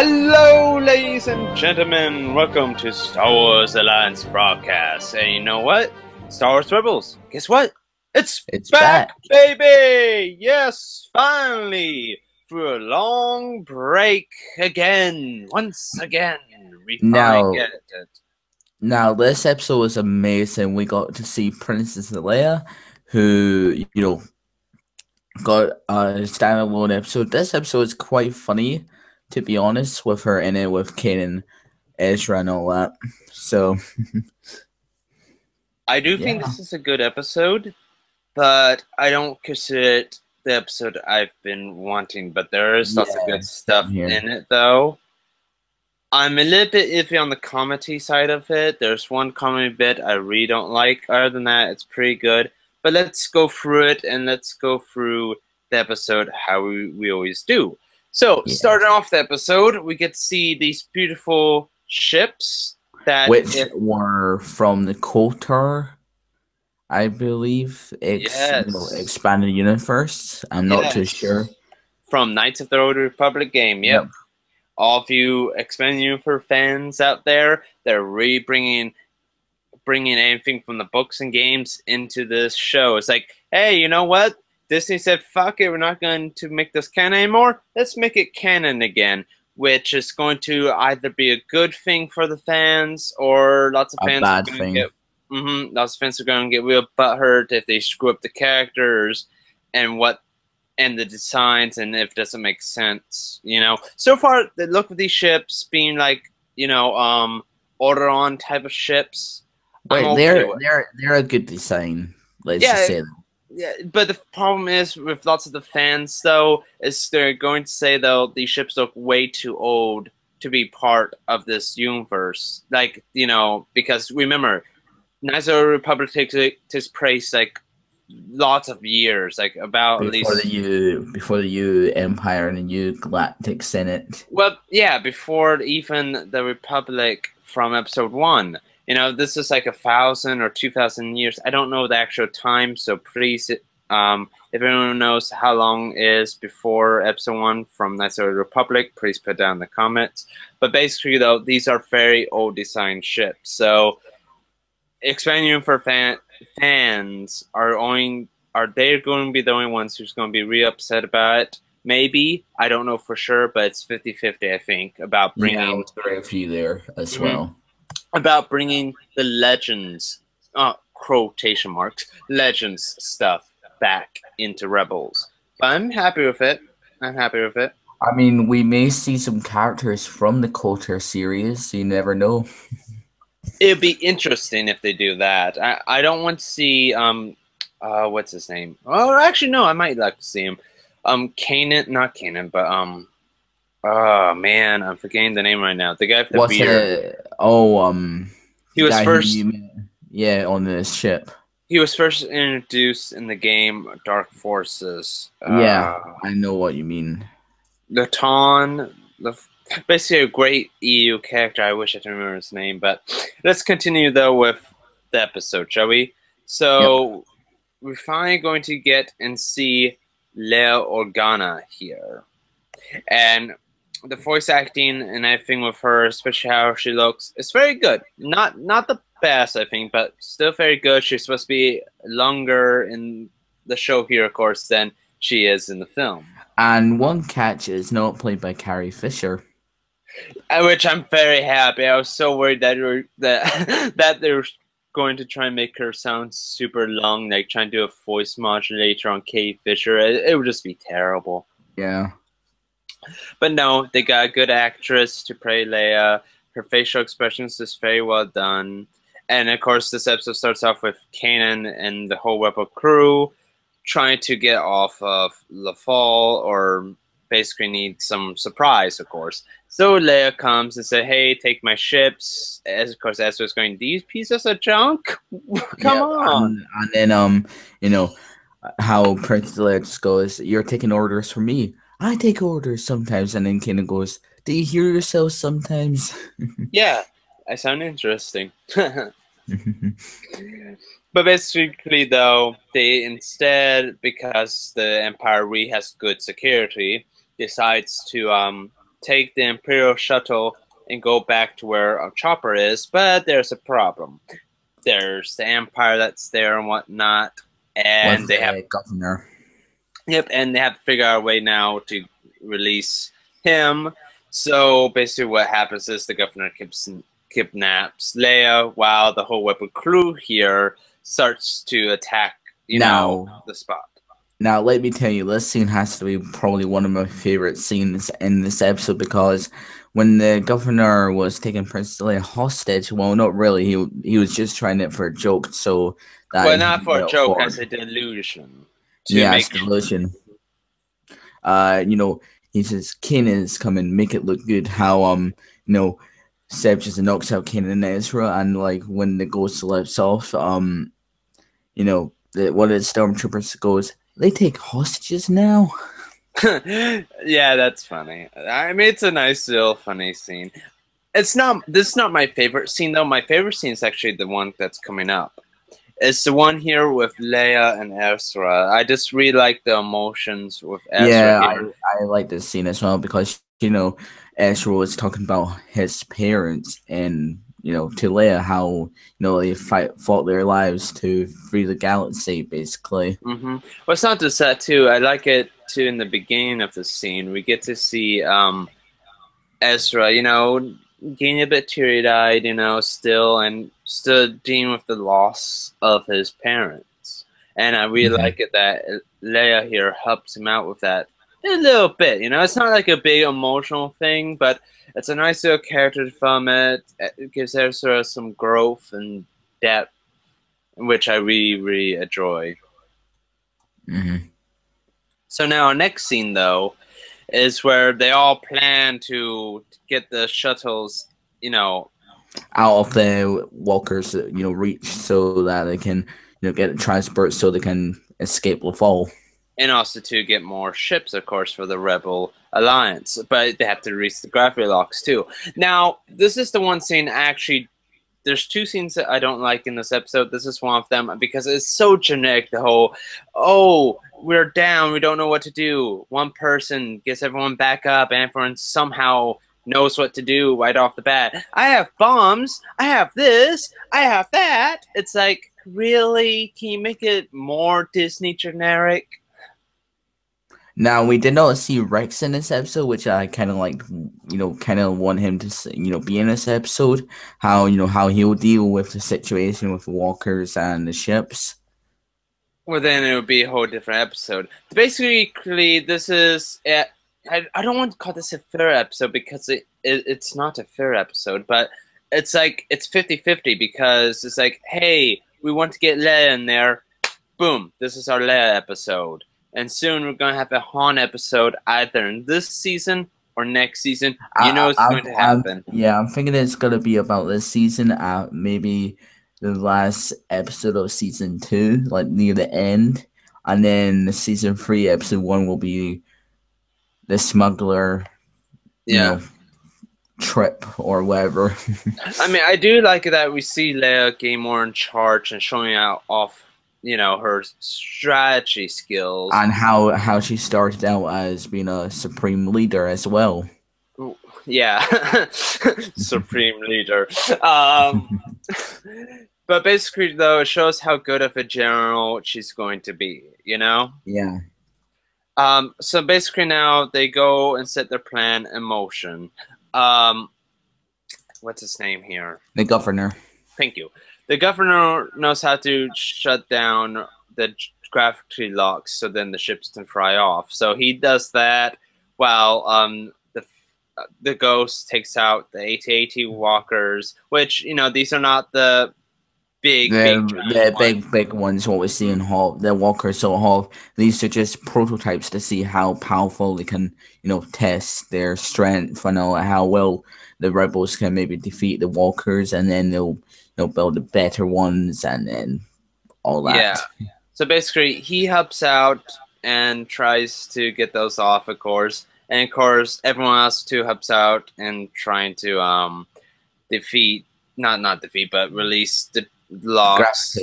Hello, ladies and gentlemen. Welcome to Star Wars Alliance broadcast. And you know what? Star Wars Rebels. Guess what? It's back, back. baby! Yes, finally! Through a long break again. Once again. We finally Now, get it. now this episode was amazing. We got to see Princess Leia, who got a standalone episode. This episode is quite funny, to be honest, with her in it, with Kanan, Ezra, and all that. So I do think yeah, this is a good episode, but I don't consider it the episode I've been wanting. But there is lots of yeah, good same stuff here. in it, though. I'm a little bit iffy on the comedy side of it. There's one comedy bit I really don't like. Other than that, it's pretty good. But let's go through it and let's go through the episode how we always do. So, Yeah, starting off the episode, we get to see these beautiful ships that which if were from the Kotor, I believe, yes, expanded universe. I'm not too sure. yes, from Knights of the Old Republic game. Yep. Yep. All of you Expanded Universe fans out there, they're really bringing anything from the books and games into this show. It's like, hey, you know what? Disney said, fuck it, we're not going to make this canon anymore. Let's make it canon again, which is going to either be a good thing for the fans or lots of A fans are bad going to thing. get lots of fans are going to get real butthurt if they screw up the characters and what and the designs and if it doesn't make sense, So far, the look of these ships being like, Orderon type of ships, I'm But okay they're with. they're they're a good design. Let's just Yeah, say that. yeah, but the problem is with lots of the fans, though, is they're going to say, though, these ships look way too old to be part of this universe. Like, because remember, Knights of the Republic takes place, like, lots of years, like, about at least. Before the U Empire and the U Galactic Senate. Well, yeah, before even the Republic from Episode 1. This is like 1,000 or 2,000 years. I don't know the actual time, so please, if anyone knows how long is before Episode 1 from Knights of the Republic, please put down in the comments. But basically, though, these are very old design ships. So, Expanding for fans are they going to be the only ones who's going to be really upset about it? Maybe. I don't know for sure, but it's 50-50, I think, about Yeah, bringing with very few there as Mhm. well. about bringing the legends, quotation marks, legends stuff back into Rebels. But I'm happy with it. I'm happy with it. I mean, we may see some characters from the Kotor series. You never know. It'd be interesting if they do that. I don't want to see what's his name? Oh, actually no, I might like to see him. Kanan, not Kanan, but oh man, I'm forgetting the name right now. The guy with the What's beard. it? Oh, He the was guy who first. you met, yeah, on the ship. He was first introduced in the game Dark Forces. Yeah, I know what you mean. Laton, basically a great EU character. I wish I could remember his name, but let's continue though with the episode, shall we? Yep. So we're finally going to get and see Leia Organa here, and the voice acting and everything with her, especially how she looks, is very good. Not the best, I think, but still very good. She's supposed to be longer in the show here, of course, than she is in the film. And one catch is not played by Carrie Fisher. Which I'm very happy. I was so worried that they were going to try and make her sound super long, like trying to do a voice modulator on Kate Fisher. It would just be terrible. Yeah. But no, they got a good actress to play Leia. Her facial expressions is very well done. And of course, this episode starts off with Kanan and the whole Rebel crew trying to get off of lothal, or basically need some surprise, of course. So Leia comes and says, hey, take my ships. As of course, Ezra's going, these pieces of junk? Come Yep. on. And then you know how Prince Leia just goes, "You're taking orders from me. I take orders sometimes," and then Kanan goes, "Do you hear yourself sometimes?" Yeah, I sound interesting. But basically, though, they instead, because the Empire really has good security, decides to take the Imperial shuttle and go back to where Chopper is, but there's a problem. There's the Empire that's there and whatnot, and With they have the governor. and they have to figure out a way now to release him. So basically, what happens is the governor kidnaps Leia, while the whole Rebel crew here starts to attack, the spot. Now, let me tell you, this scene has to be probably one of my favorite scenes in this episode because when the governor was taking Princess Leia hostage, well, not really, he was just trying it for a joke, so that Well, he not can for get a off joke, board. as a delusion to Yeah, it's make. delusion. He says, Kanan's coming, make it look good. How Seb just knocks out Kanan and Ezra, and like when the ghost lifts off, one of the stormtroopers goes, "They take hostages now." Yeah, that's funny. I mean, it's a nice little funny scene. It's not. This is not my favorite scene though. My favorite scene is actually the one that's coming up. It's the one here with Leia and Ezra. I just really like the emotions with Ezra Yeah, here. I like this scene as well because Ezra was talking about his parents and to Leia how they fought their lives to free the galaxy basically. Well, it's not just that too. I like it too. In the beginning of the scene, we get to see Ezra, getting a bit teary-eyed, still dealing with the loss of his parents. And I really like it that Leia here helps him out with that a little bit. It's not like a big emotional thing, but it's a nice little character from it. It gives Ezra some growth and depth, which I really, really enjoy. Mm-hmm. So now our next scene, though, is where they all plan to get the shuttles, Out of the walkers, reach so that they can, get a transport so they can escape Lothal. and also to get more ships, of course, for the Rebel Alliance. But they have to reach the gravity locks too. Now, this is the one scene actually. There's two scenes that I don't like in this episode. This is one of them because it's so generic. The whole, oh, we're down, we don't know what to do. One person gets everyone back up, and everyone somehow knows what to do right off the bat. I have bombs. I have this. I have that. It's like, really? Can you make it more Disney generic? Now we did not see Rex in this episode, which I kind of like, kind of want him to, be in this episode. How he'll deal with the situation with walkers and the ships. Well, then it would be a whole different episode. Basically, this is. I don't want to call this a filler episode because it's not a filler episode, but it's like it's 50-50 because it's like, hey, we want to get Leia in there. Boom, this is our Leia episode. And soon we're going to have a Han episode either in this season or next season. It's going to happen. I'm thinking it's gonna be about this season. Maybe the last episode of season 2, like near the end, and then the season 3, episode 1 will be the smuggler, Yeah. trip or whatever. I mean, I do like that we see Leia getting more in charge and showing out off, her strategy skills. And how she started out as being a supreme leader as well. Yeah, supreme leader. But basically, though, it shows how good of a general she's going to be. Yeah. So basically, now they go and set their plan in motion. What's his name here? The governor. Thank you. The governor knows how to shut down the gravity locks so then the ships can fly off. So he does that while the ghost takes out the AT-AT walkers, which, these are not the big ones what we see in Hall. The walkers so Hall. These are just prototypes to see how powerful they can, test their strength, how well the rebels can maybe defeat the walkers, and then they'll build the better ones, and then all that. Yeah. So basically, he helps out and tries to get those off, of course. And of course, everyone else too helps out in trying to not defeat, but release the locks,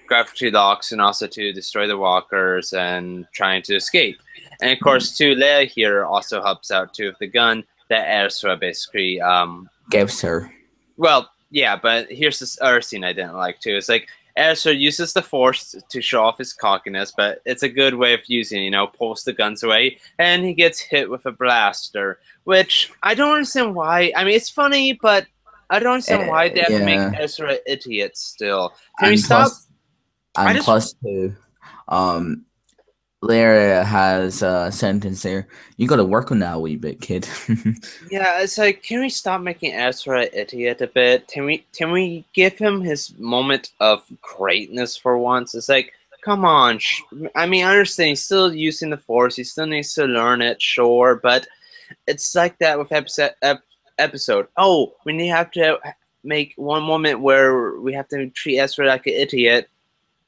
gravity locks, and also to destroy the walkers and trying to escape. And of course, too, Leia here also helps out too with the gun that Ezra basically gives her. well, yeah, but here's this other scene I didn't like too. It's like Ezra uses the Force to show off his cockiness, but it's a good way of using, pulls the guns away, and he gets hit with a blaster, which I don't understand why. I mean, it's funny, but I don't understand why they have to make Yeah, Ezra an idiot still. Can we and stop? plus, I and just plus too, um, Lara has a sentence there. You got to work on that a wee bit, kid. Yeah, it's like, can we stop making Ezra an idiot a bit? Can we give him his moment of greatness for once? It's like, come on. I mean, I understand he's still using the Force. He still needs to learn it, sure, but it's like that with episode. Oh, we have to make one moment where we have to treat Ezra like an idiot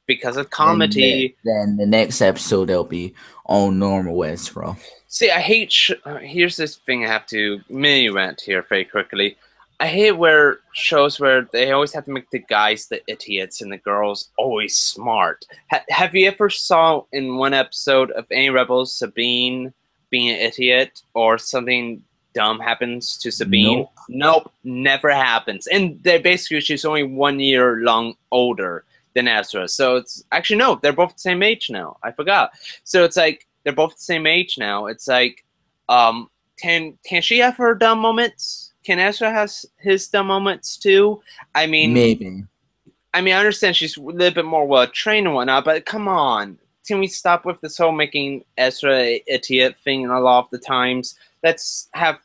because of comedy. Then the next episode they'll be all normal Ezra. See, I hate. Here's this thing I have to mini rant here very quickly. I hate where shows where they always have to make the guys the idiots and the girls always smart. Have you ever saw in one episode of any Rebels Sabine being an idiot or something dumb happens to Sabine? Nope. Nope, never happens. And they basically she's only 1 year long older than Ezra. So it's actually no, they're both the same age now. I forgot. So it's like they're both the same age now. It's like, can she have her dumb moments? Can Ezra has his dumb moments too? I mean, Maybe. I understand she's a little bit more well trained and whatnot, but come on, can we stop with this whole making Ezra an idiot thing a lot of the times? Let's have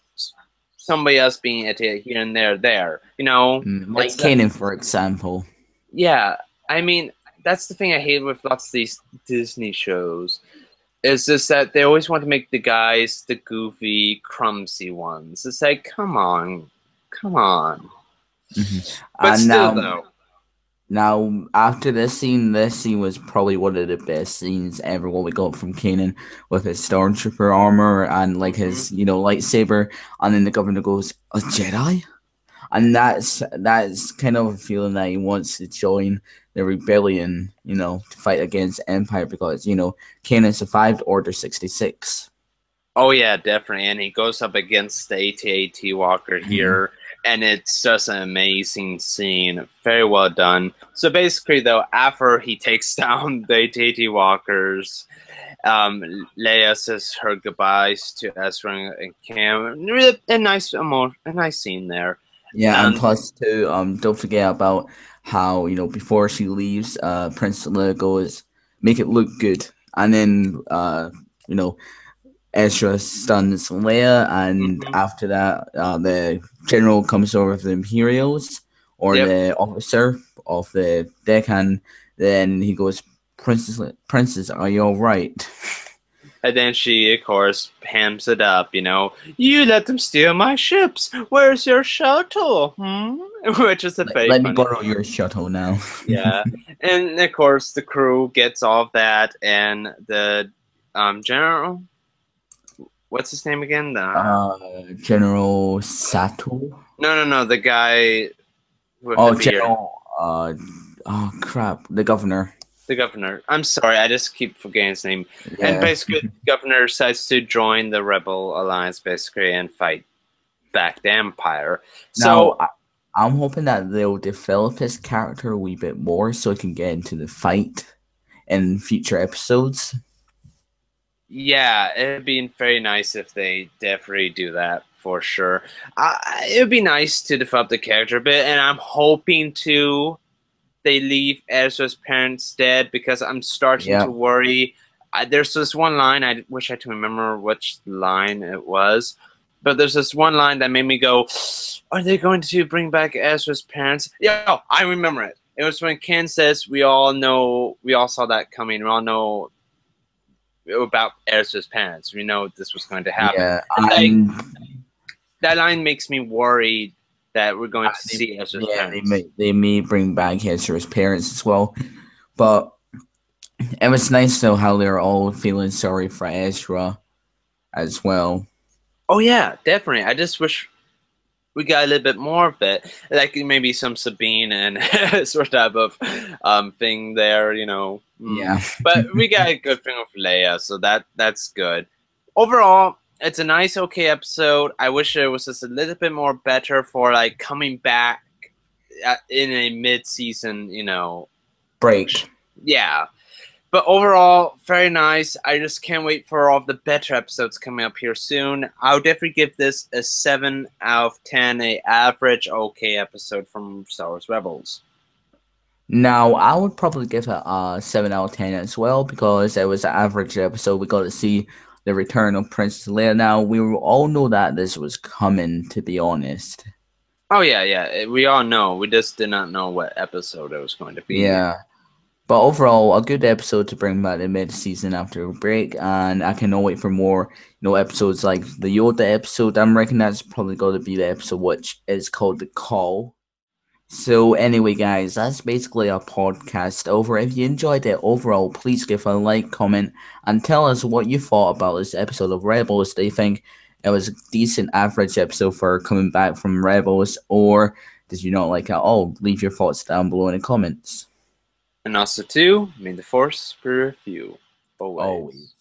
somebody else being an idiot here and there. Like Kanan, for example. Yeah, I mean, that's the thing I hate with lots of these Disney shows. Is just that they always want to make the guys the goofy, clumsy ones. It's like, come on. Mm-hmm. But And still, though. Now, after this scene was probably one of the best scenes ever. What we got from Kanan with his stormtrooper armor and like his, lightsaber, and then the governor goes, "A Jedi," and that's kind of a feeling that he wants to join the rebellion, to fight against Empire because Kanan survived Order 66. Oh yeah, definitely. And he goes up against the AT-AT Walker here, and it's just an amazing scene. Very well done. So basically, though, after he takes down the AT-AT Walkers, Leia says her goodbyes to Ezra and Cam. Really a nice scene there. Yeah, and plus too, don't forget about how before she leaves, Princess Leia goes, "Make it look good," and then Ezra stuns Leia, and after that, the general comes over with the Imperials or the officer of the deckhand. Then he goes, Princess, are you all right?" And then she, of course, hams it up, You let them steal my ships. Where's your shuttle? Which is a fake. Let me borrow your shuttle now. Yeah. And, of course, the crew gets all of that, and the general... What's his name again? General Sato? No, the guy with the beard. General... oh, crap. The governor. The governor. I'm sorry, I just keep forgetting his name. Yeah. And basically, the governor decides to join the Rebel Alliance, basically, and fight back the Empire. So now, I'm hoping that they'll develop his character a wee bit more so he can get into the fight in future episodes. Yeah, it'd be very nice if they definitely do that, for sure. It would be nice to develop the character a bit, and I'm hoping they leave Ezra's parents dead because I'm starting to worry. There's this one line, I wish I could remember which line it was, but there's this one line that made me go, are they going to bring back Ezra's parents? Yeah, I remember it. It was when Ken says, we all saw that coming, we all know about Ezra's parents. We know this was going to happen. Yeah, and that line makes me worried that we're going to see Ezra's parents. They may bring back Ezra's parents as well, but it was nice though how they're all feeling sorry for Ezra as well. Oh yeah, definitely. I just wish we got a little bit more of it, like maybe some Sabine and sort of type of thing there, Yeah, but we got a good thing with Leia, so that's good. Overall, it's a nice, okay episode. I wish it was just a little bit more better for like coming back in a mid-season, Break. yeah. But overall, very nice. I just can't wait for all the better episodes coming up here soon. I'll definitely give this a 7 out of 10, a average okay episode from Star Wars Rebels. Now, I would probably give it a 7 out of 10 as well because it was an average episode. We got to see the return of Princess Leia. Now, we all know that this was coming, to be honest. Oh yeah. We all know. We just did not know what episode it was going to be. Yeah. But overall, a good episode to bring back the mid-season after a break, and I cannot wait for more, episodes like the Yoda episode. I'm reckoning that's probably going to be the episode which is called The Call. So anyway, guys, that's basically our podcast over. If you enjoyed it overall, please give a like, comment, and tell us what you thought about this episode of Rebels. Do you think it was a decent average episode for coming back from Rebels, or did you not like it at all? Leave your thoughts down below in the comments. And also, too, may the Force be with you always. Always.